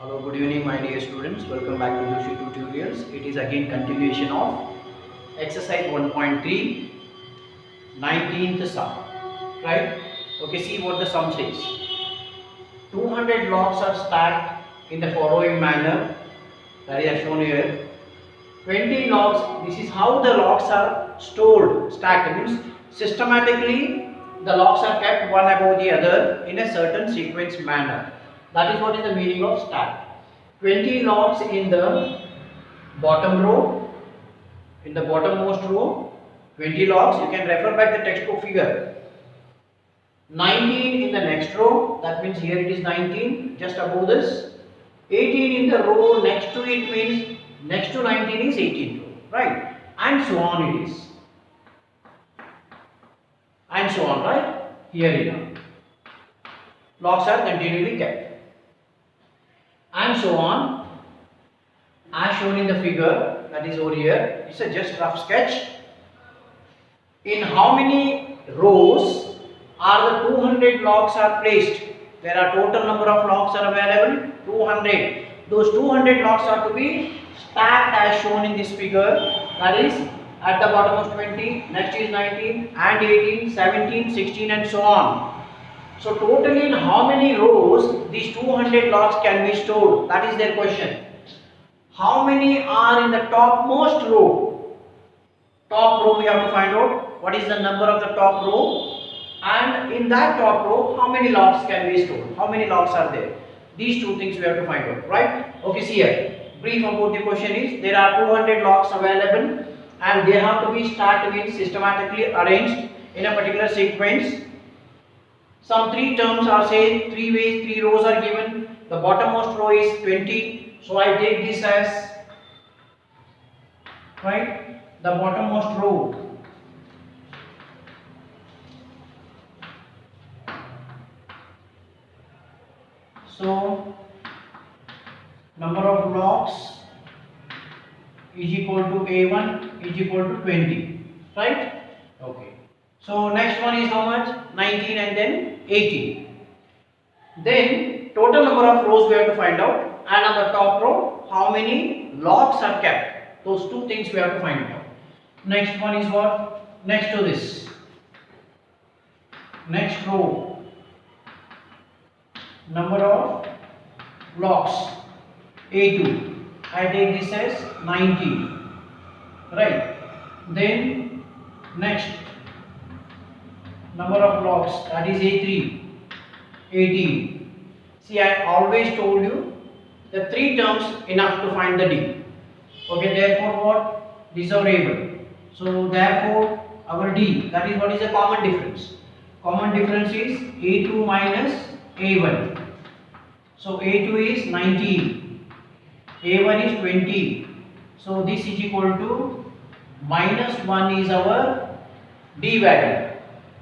Hello, good evening my dear students. Welcome back to Joshi Tutorials. It is again continuation of exercise 1.3, 19th sum. Right? Okay, see what the sum says. 200 logs are stacked in the following manner. That is shown here. 20 logs, this is how the logs are stored. Stacked means systematically the logs are kept one above the other in a certain sequence manner. That is what is the meaning of stack. 20 logs in the bottom row, in the bottommost row, 20 logs. You can refer back the textbook figure. 19 in the next row, that means here it is 19, just above this. 18 in the row next to it means next to 19 is 18 row, right? And so on it is. And so on, right? Here it is. Logs are continually kept. And so on, as shown in the figure, that is over here. It's a just rough sketch. In how many rows are the 200 logs are placed? There are total number of logs are available, 200. Those 200 logs are to be stacked as shown in this figure. That is, at the bottom of 20, next is 19 and 18, 17, 16 and so on. So totally in how many rows these 200 logs can be stored? That is their question. How many are in the topmost row? Top row we have to find out. What is the number of the top row? And in that top row, how many logs can be stored? How many logs are there? These two things we have to find out, right? Okay, see here. Brief about the question is, there are 200 logs available and they have to be stacked in systematically arranged in a particular sequence. Some three terms are said, three ways, three rows are given. The bottommost row is 20. So I take this as, right, the bottommost row. So number of logs is equal to A1 is equal to 20, right? Okay. So next one is how much? 19 and then 18. Then total number of rows we have to find out, and on the top row how many logs are kept. Those two things we have to find out. Next one is what? Next to this. Next row. Number of logs. A2. I take this as 19. Right. Then next. Number of logs, that is A3, 18. See, I always told you the three terms enough to find the D. Okay, therefore what? These are able. So therefore our D, that is what is the common difference. Common difference is A2 minus A1. So A2 is 19, A1 is 20. So this is equal to minus 1 is our D value.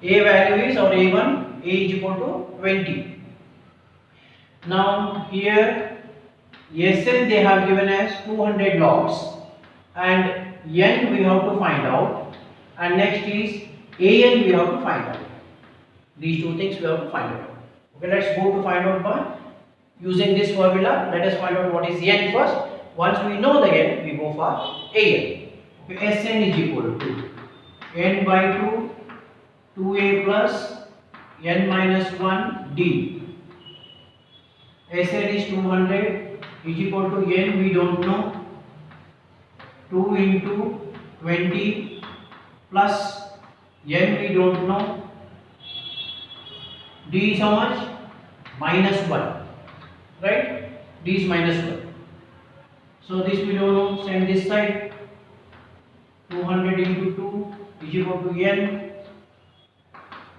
A value is our A1, A is equal to 20. Now here SN they have given as 200 logs and N we have to find out, and next is AN we have to find out. These two things we have to find out. Okay, let's go to find out by using this formula. Let us find out what is N first. Once we know the N, we go for AN. Okay, SN is equal to N by 2 2a plus n minus 1 d. Sn is 200 is equal to n we don't know, 2 into 20 plus n we don't know, d is how much? Minus 1, right? D is minus 1. So this we don't know, send this side, 200 into 2 is equal to n.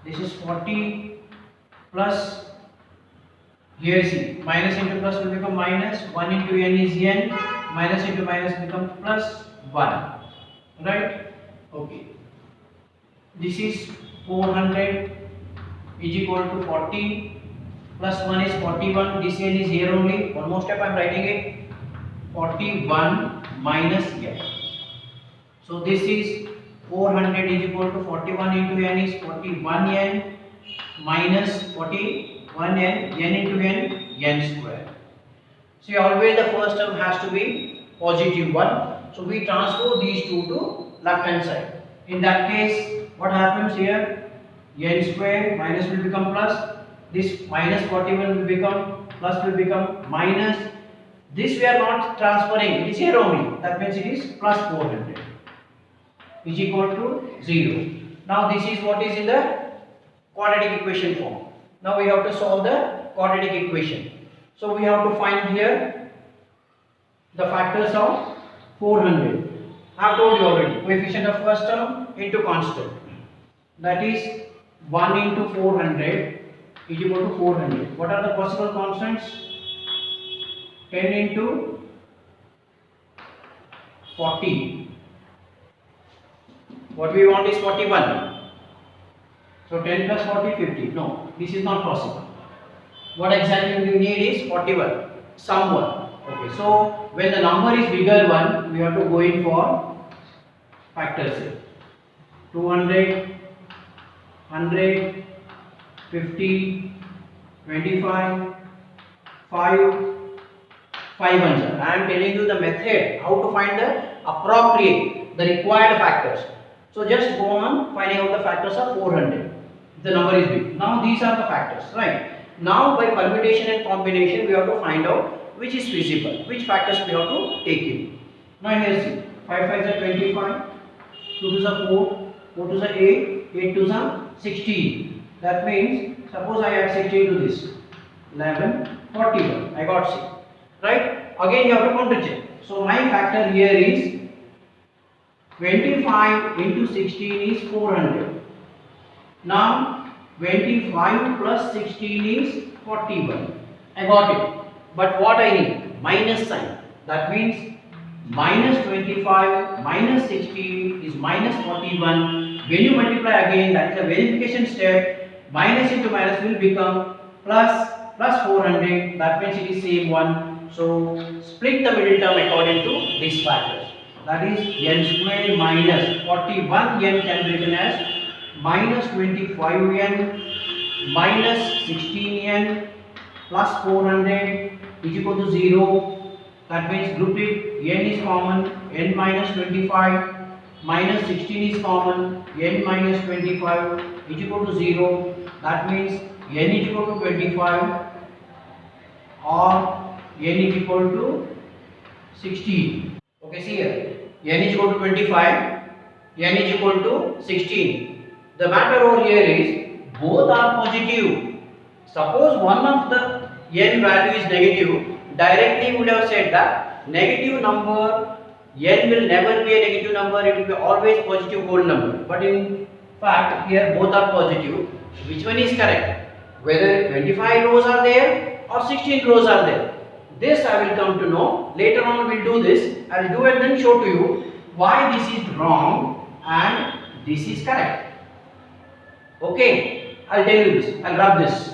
This is 40 plus, here see, minus into plus will become minus, 1 into n is n, minus into minus becomes plus 1, right? Okay. This is 400 is equal to 40 plus 1 is 41, this n is here only, one more step I am writing it, 41 minus n. So this is 400 is equal to 41 into n is 41 n minus 41 n, n into n, n square. See, always the first term has to be positive 1. So we transfer these two to left hand side. In that case, what happens here? N square minus will become plus. This minus 41 will become plus, will become minus. This we are not transferring, it is here only. That means it is plus 400 is equal to 0. Now this is what is in the quadratic equation form. Now we have to solve the quadratic equation. So we have to find here the factors of 400. I have told you already, coefficient of first term into constant. That is 1 into 400 is equal to 400. What are the possible constants? 10 into 40. What we want is 41. So 10 plus 40, 50. No, this is not possible. What exactly we need is 41. Sum one. Okay, so when the number is bigger one, we have to go in for factors here. 200, 100, 50, 25, 5. 5 answer. I am telling you the method how to find the appropriate, the required factors. So just go on finding out the factors of 400. The number is big. Now these are the factors, right? Now by permutation and combination we have to find out which is feasible, which factors we have to take in. Now here see, 5 5s are 25, 2 2s are 4, 4 2s are 8, 8 2s are 16. That means suppose I add 16 to this, 11, 41. I got 6. Right? Again you have to counter check. So my factor here is 25 into 16 is 400. Now 25 plus 16 is 41. I got it. But what I need? Minus sign. That means minus 25 minus 16 is minus 41. When you multiply again, that is a verification step. Minus into minus will become plus 400. That means it is same one. So split the middle term according to these factors. That is n square minus 41 n can be written as minus 25 n minus 16 n plus 400 is equal to 0. That means group it, n is common, n minus 25 minus 16 is common, n minus 25 is equal to 0. That means n is equal to 25 or n is equal to 16. Okay, see here, n is equal to 25, n is equal to 16. The matter over here is both are positive. Suppose one of the n value is negative, directly we would have said that negative number n will never be a negative number, it will be always positive whole number. But in fact here both are positive. Which one is correct? Whether 25 rows are there or 16 rows are there. This I will come to know. Later on we will do this. I will do and then show to you why this is wrong and this is correct. Okay, I will tell you this. I will rub this.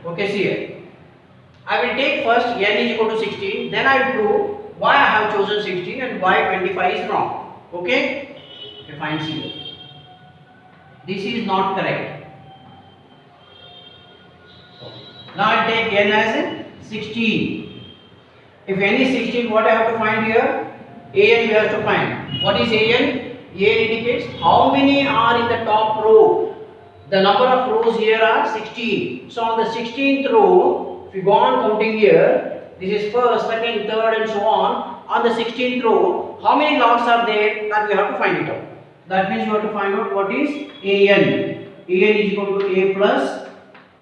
Okay, see here. I will take first n is equal to 16. Then I will prove why I have chosen 16 and why 25 is wrong. Okay? Okay, fine, see here. This is not correct. Now I take n as 16. If n is 16, what I have to find here? An we have to find. What is an? An indicates how many are in the top row. The number of rows here are 16. So on the 16th row, if you go on counting here, this is first, second, third and so on. On the 16th row, how many logs are there? That we have to find it out. That means you have to find out what is an. An is equal to a plus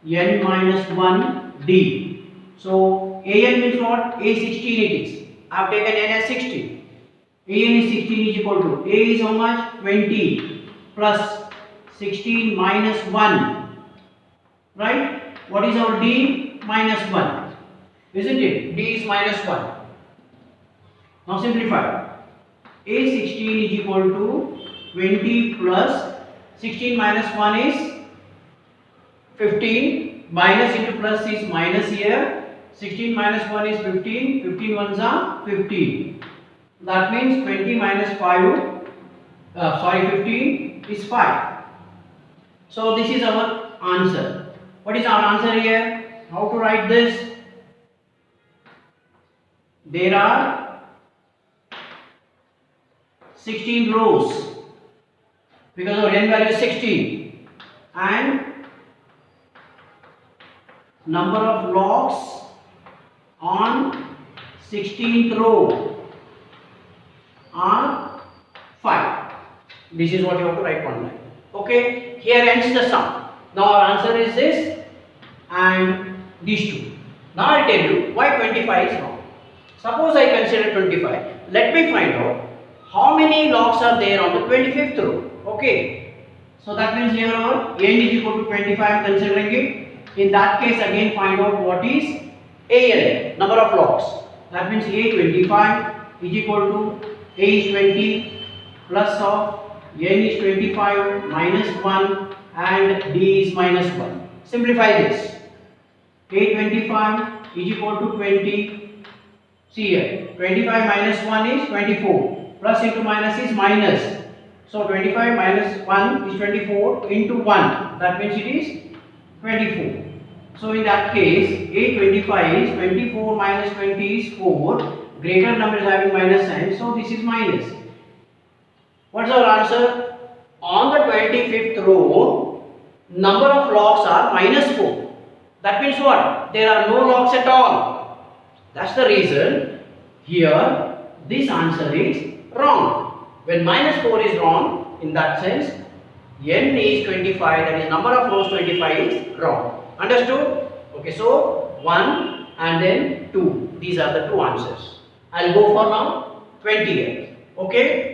n minus 1 d. So an means what? A16 it is. I have taken n as 16. An is 16 is equal to a is how much? 20 plus 16 minus 1. Right? What is our d? Minus 1. Isn't it? D is minus 1. Now simplify. A16 is equal to 20 plus 16 minus 1 is 15. Minus into plus is minus here. 16 minus 1 is 15. 15 ones are 15. That means 20 minus 5 15 is 5. So this is our answer. What is our answer here? How to write this? There are 16 rows because our n value is 16 and number of logs on 16th row are 5. This is what you have to write one line. Okay, here ends the sum. Now our answer is this and these two. Now I'll tell you why 25 is wrong. Suppose I consider 25. Let me find out how many logs are there on the 25th row. Okay, so that means here our n is equal to 25. I am considering it. In that case, again find out what is AL, number of logs. That means A25 is equal to A is 20 plus of n is 25 minus 1 and d is minus 1. Simplify this. A25 is equal to 20. See here, 25 minus 1 is 24. Plus into minus is minus. So 25 minus 1 is 24 into 1. That means it is 24. So in that case, A25 is 24 minus 20 is 4. Greater number is having minus sign. So this is minus. What's our answer? On the 25th row, number of logs are minus 4. That means what? There are no logs at all. That's the reason here this answer is wrong. When minus 4 is wrong, in that sense, n is 25, that is number of rows 25 is wrong. Understood? Okay, so 1 and then 2. These are the two answers. I'll go for now 20 here. Okay?